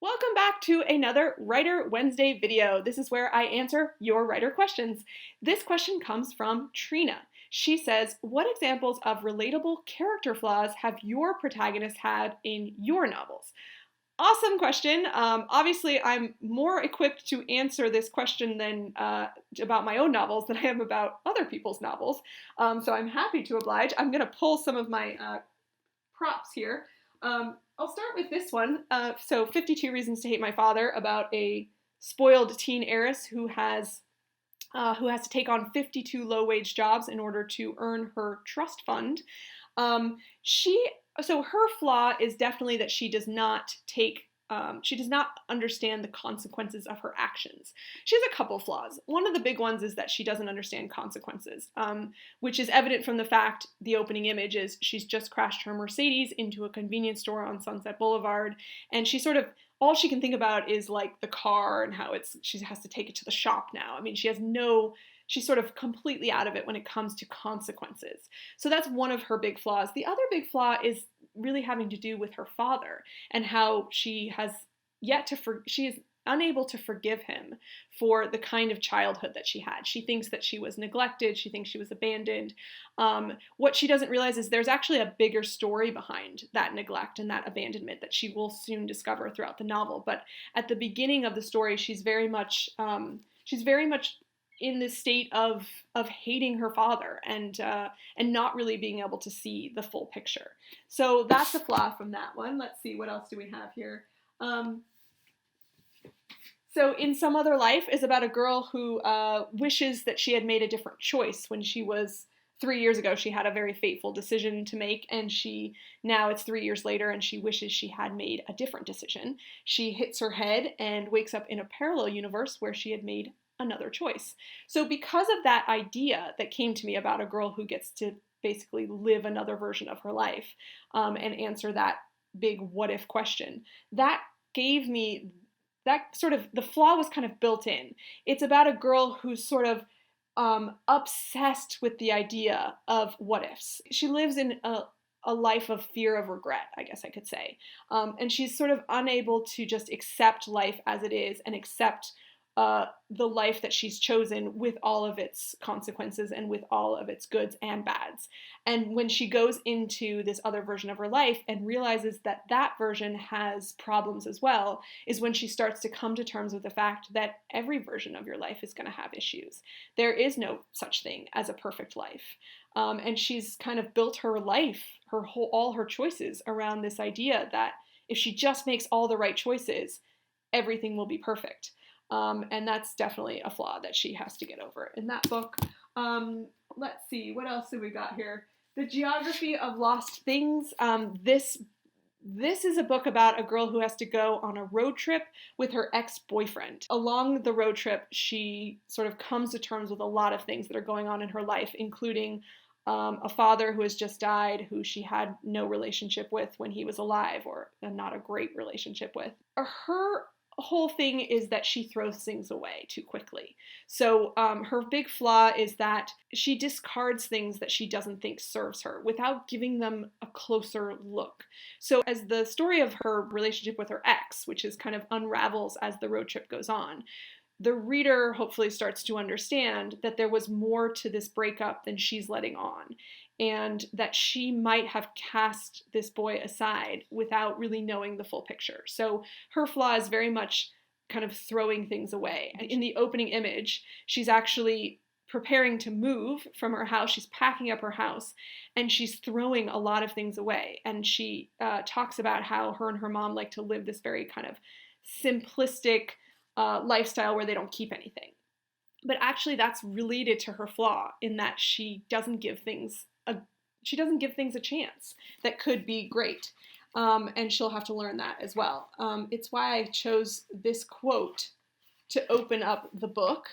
Welcome back to another Writer Wednesday video. This is where I answer your writer questions. This question comes from Trina. She says, what examples of relatable character flaws have your protagonists had in your novels? Awesome question. Obviously, I'm more equipped to answer this question than about my own novels than I am about other people's novels. So I'm happy to oblige. I'm going to pull some of my props here. I'll start with this one. So 52 Reasons to Hate My Father, about a spoiled teen heiress who has to take on 52 low-wage jobs in order to earn her trust fund. So her flaw is definitely that she does not understand the consequences of her actions. She has a couple flaws. One of the big ones is that she doesn't understand consequences, which is evident from the fact the opening image is she's just crashed her Mercedes into a convenience store on Sunset Boulevard, and all she can think about is like the car and how she has to take it to the shop now. I mean, she's sort of completely out of it when it comes to consequences. So that's one of her big flaws. The other big flaw is really having to do with her father and how she is unable to forgive him for the kind of childhood that she had. She thinks that she was neglected. She thinks she was abandoned. What she doesn't realize is there's actually a bigger story behind that neglect and that abandonment that she will soon discover throughout the novel. But at the beginning of the story, she's very much in this state of hating her father and not really being able to see the full picture. So that's a flaw from that one. Let's see, what else do we have here? So In Some Other Life is about a girl who wishes that she had made a different choice when she was 3 years ago. She had a very fateful decision to make, and now it's 3 years later, and she wishes she had made a different decision. She hits her head and wakes up in a parallel universe where she had made another choice. So because of that idea that came to me about a girl who gets to basically live another version of her life and answer that big what if question, that gave me that sort of, the flaw was kind of built in. It's about a girl who's sort of obsessed with the idea of what ifs. She lives in a life of fear of regret, I guess I could say. And she's sort of unable to just accept life as it is and accept the life that she's chosen with all of its consequences and with all of its goods and bads. And when she goes into this other version of her life and realizes that that version has problems as well, is when she starts to come to terms with the fact that every version of your life is going to have issues. There is no such thing as a perfect life. And she's kind of built her life, all her choices around this idea that if she just makes all the right choices, everything will be perfect. And that's definitely a flaw that she has to get over in that book. Let's see, what else have we got here? The Geography of Lost Things. This is a book about a girl who has to go on a road trip with her ex-boyfriend. Along the road trip, she sort of comes to terms with a lot of things that are going on in her life, including a father who has just died, who she had no relationship with when he was alive, or not a great relationship with. Her whole thing is that she throws things away too quickly. So her big flaw is that she discards things that she doesn't think serves her without giving them a closer look. So as the story of her relationship with her ex, which is kind of unravels as the road trip goes on, the reader hopefully starts to understand that there was more to this breakup than she's letting on, and that she might have cast this boy aside without really knowing the full picture. So her flaw is very much kind of throwing things away. In the opening image, she's actually preparing to move from her house. She's packing up her house, and she's throwing a lot of things away. And she talks about how her and her mom like to live this very kind of simplistic lifestyle where they don't keep anything. But actually that's related to her flaw in that she doesn't give things a chance that could be great. And she'll have to learn that as well. It's why I chose this quote to open up the book.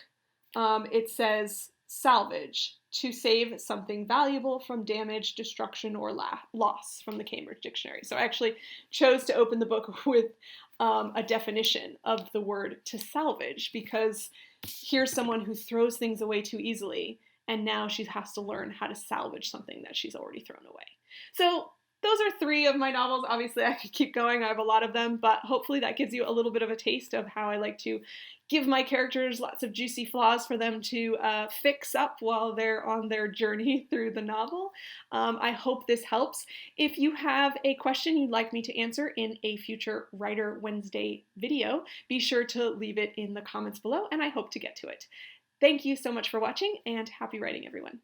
It says, "Salvage, to save something valuable from damage, destruction, or loss," from the Cambridge Dictionary. So I actually chose to open the book with a definition of the word to salvage, because here's someone who throws things away too easily, and now she has to learn how to salvage something that she's already thrown away. So those are 3 of my novels. Obviously, I could keep going. I have a lot of them, but hopefully that gives you a little bit of a taste of how I like to give my characters lots of juicy flaws for them to fix up while they're on their journey through the novel. I hope this helps. If you have a question you'd like me to answer in a future Writer Wednesday video, be sure to leave it in the comments below, and I hope to get to it. Thank you so much for watching, and happy writing, everyone.